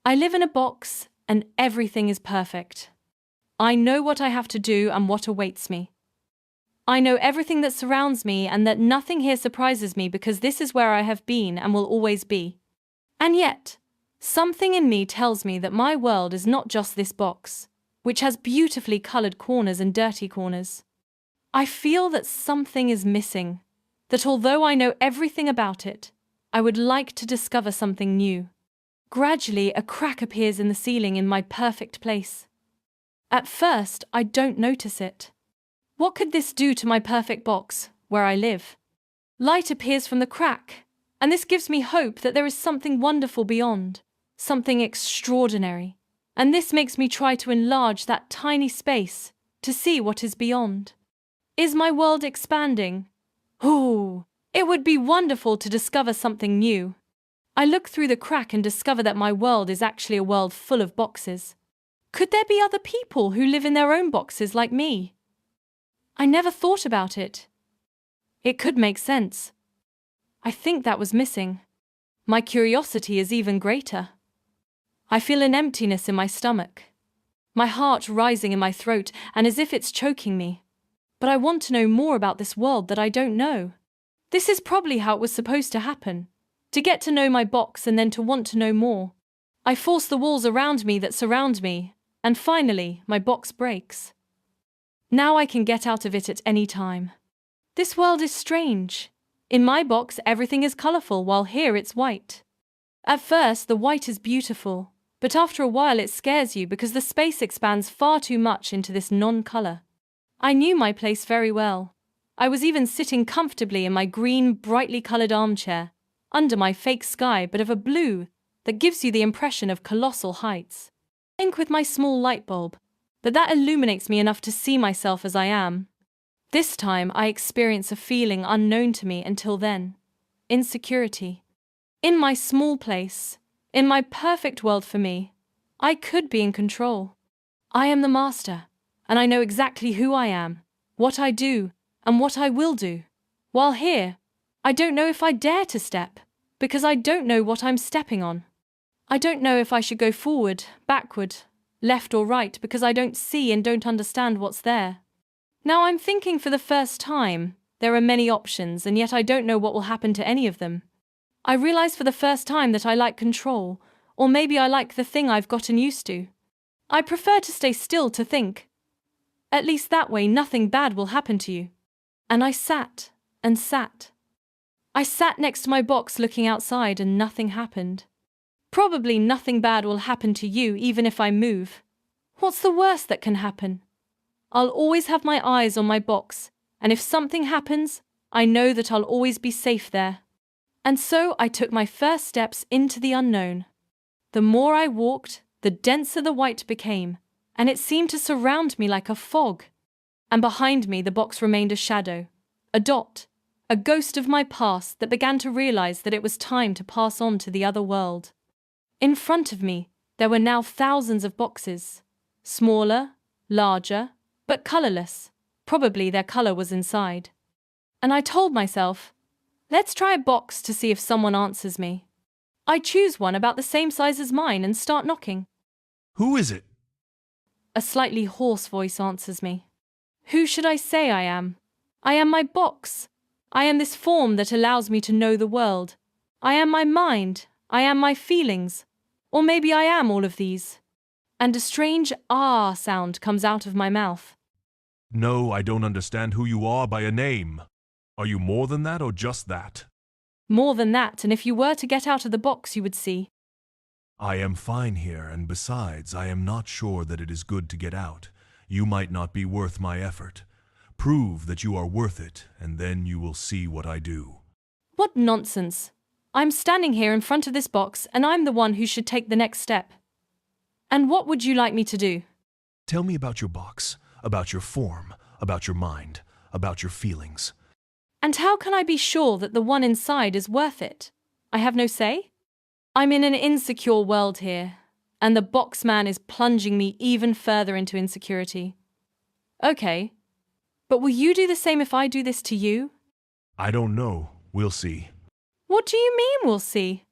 I live in a box, and everything is perfect. I know what I have to do and what awaits me. I know everything that surrounds me and that nothing here surprises me because this is where I have been and will always be. And yet, something in me tells me that my world is not just this box, which has beautifully colored corners and dirty corners. I feel that something is missing, that although I know everything about it, I would like to discover something new. Gradually, a crack appears in the ceiling in my perfect place. At first, I don't notice it. What could this do to my perfect box, where I live? Light appears from the crack, and this gives me hope that there is something wonderful beyond, something extraordinary. And this makes me try to enlarge that tiny space to see what is beyond. Is my world expanding? Ooh, it would be wonderful to discover something new. I look through the crack and discover that my world is actually a world full of boxes. Could there be other people who live in their own boxes like me? I never thought about it. It could make sense. I think that was missing. My curiosity is even greater. I feel an emptiness in my stomach, my heart rising in my throat and as if it's choking me. But I want to know more about this world that I don't know. This is probably how it was supposed to happen, to get to know my box and then to want to know more. I force the walls around me that surround me, and finally, my box breaks. Now I can get out of it at any time. This world is strange. In my box, everything is colorful, while here it's white. At first, the white is beautiful, but after a while it scares you because the space expands far too much into this non-color. I knew my place very well. I was even sitting comfortably in my green, brightly colored armchair, under my fake sky but of a blue that gives you the impression of colossal heights. I think with my small light bulb, but that illuminates me enough to see myself as I am. This time I experience a feeling unknown to me until then. Insecurity. In my small place, in my perfect world for me, I could be in control. I am the master, and I know exactly who I am, what I do, and what I will do. While here, I don't know if I dare to step, because I don't know what I'm stepping on. I don't know if I should go forward, backward, left or right, because I don't see and don't understand what's there. Now I'm thinking for the first time, there are many options, and yet I don't know what will happen to any of them. I realize for the first time that I like control, or maybe I like the thing I've gotten used to. I prefer to stay still to think. At least that way nothing bad will happen to you. And I sat and sat. I sat next to my box looking outside and nothing happened. Probably nothing bad will happen to you even if I move. What's the worst that can happen? I'll always have my eyes on my box, and if something happens, I know that I'll always be safe there. And so I took my first steps into the unknown. The more I walked, the denser the white became, and it seemed to surround me like a fog. And behind me the box remained a shadow, a dot, a ghost of my past that began to realize that it was time to pass on to the other world. In front of me, there were now thousands of boxes, smaller, larger, but colorless. Probably their color was inside. And I told myself, let's try a box to see if someone answers me. I choose one about the same size as mine and start knocking. Who is it? A slightly hoarse voice answers me. Who should I say I am? I am my box. I am this form that allows me to know the world. I am my mind. I am my feelings. Or maybe I am all of these. And a strange ah sound comes out of my mouth. No, I don't understand who you are by a name. Are you more than that or just that? More than that, and if you were to get out of the box, you would see. I am fine here, and besides, I am not sure that it is good to get out. You might not be worth my effort. Prove that you are worth it, and then you will see what I do. What nonsense. I'm standing here in front of this box, and I'm the one who should take the next step. And what would you like me to do? Tell me about your box, about your form, about your mind, about your feelings. And how can I be sure that the one inside is worth it? I have no say? I'm in an insecure world here, and the box man is plunging me even further into insecurity. Okay, but will you do the same if I do this to you? I don't know. We'll see. What do you mean we'll see?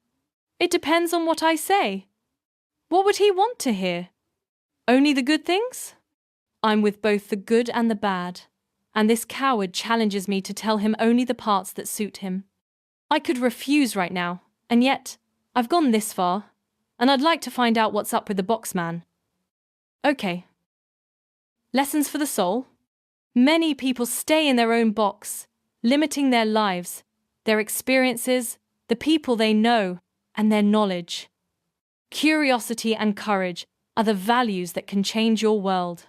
It depends on what I say. What would he want to hear? Only the good things? I'm with both the good and the bad, and this coward challenges me to tell him only the parts that suit him. I could refuse right now, and yet I've gone this far, and I'd like to find out what's up with the box man. Okay. Lessons for the soul? Many people stay in their own box, limiting their lives, their experiences, the people they know, and their knowledge. Curiosity and courage are the values that can change your world.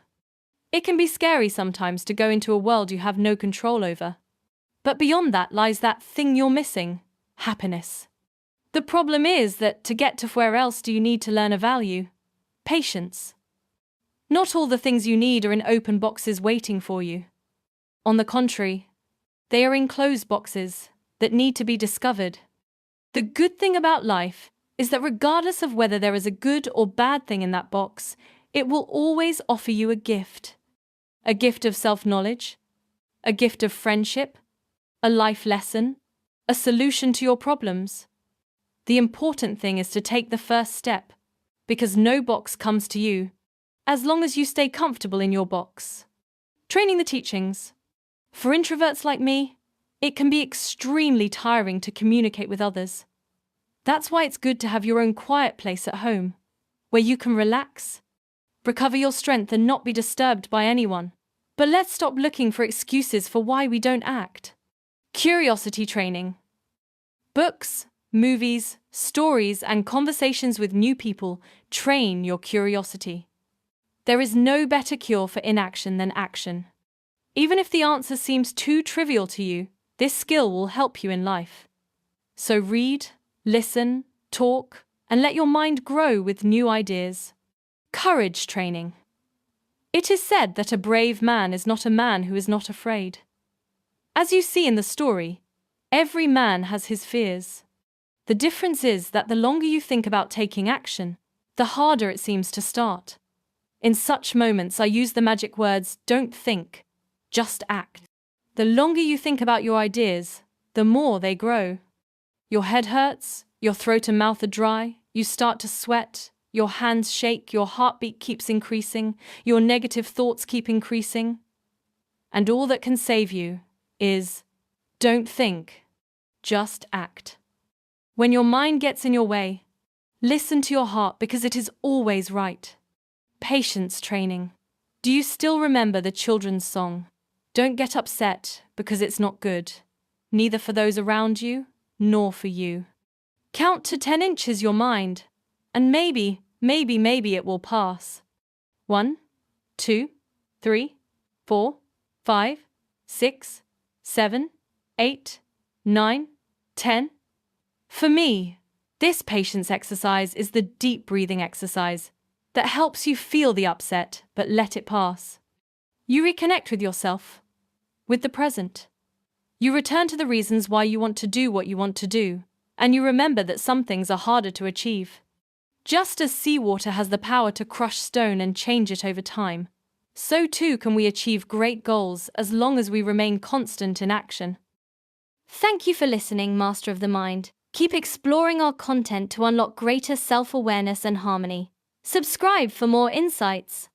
It can be scary sometimes to go into a world you have no control over. But beyond that lies that thing you're missing, happiness. The problem is that to get to where else do you need to learn a value? Patience. Not all the things you need are in open boxes waiting for you. On the contrary, they are in closed boxes that need to be discovered. The good thing about life is that regardless of whether there is a good or bad thing in that box, it will always offer you a gift. A gift of self-knowledge, a gift of friendship, a life lesson, a solution to your problems. The important thing is to take the first step, because no box comes to you, as long as you stay comfortable in your box. Training the teachings. For introverts like me, it can be extremely tiring to communicate with others. That's why it's good to have your own quiet place at home, where you can relax, recover your strength and not be disturbed by anyone. But let's stop looking for excuses for why we don't act. Curiosity training. Books, movies, stories, and conversations with new people train your curiosity. There is no better cure for inaction than action. Even if the answer seems too trivial to you, this skill will help you in life. So read, listen, talk, and let your mind grow with new ideas. Courage training. It is said that a brave man is not a man who is not afraid. As you see in the story, every man has his fears. The difference is that the longer you think about taking action, the harder it seems to start. In such moments, I use the magic words, don't think, just act. The longer you think about your ideas, the more they grow. Your head hurts, your throat and mouth are dry, you start to sweat, your hands shake, your heartbeat keeps increasing, your negative thoughts keep increasing. And all that can save you is, don't think, just act. When your mind gets in your way, listen to your heart because it is always right. Patience training. Do you still remember the children's song? Don't get upset because it's not good, neither for those around you, nor for you. Count to 10 inches your mind, and maybe it will pass. 1, 2, 3, 4, 5, 6, 7, 8, 9, 10. For me, this patience exercise is the deep breathing exercise that helps you feel the upset but let it pass. You reconnect with yourself, with the present. You return to the reasons why you want to do what you want to do, and you remember that some things are harder to achieve. Just as seawater has the power to crush stone and change it over time, so too can we achieve great goals as long as we remain constant in action. Thank you for listening, Master of the Mind. Keep exploring our content to unlock greater self-awareness and harmony. Subscribe for more insights.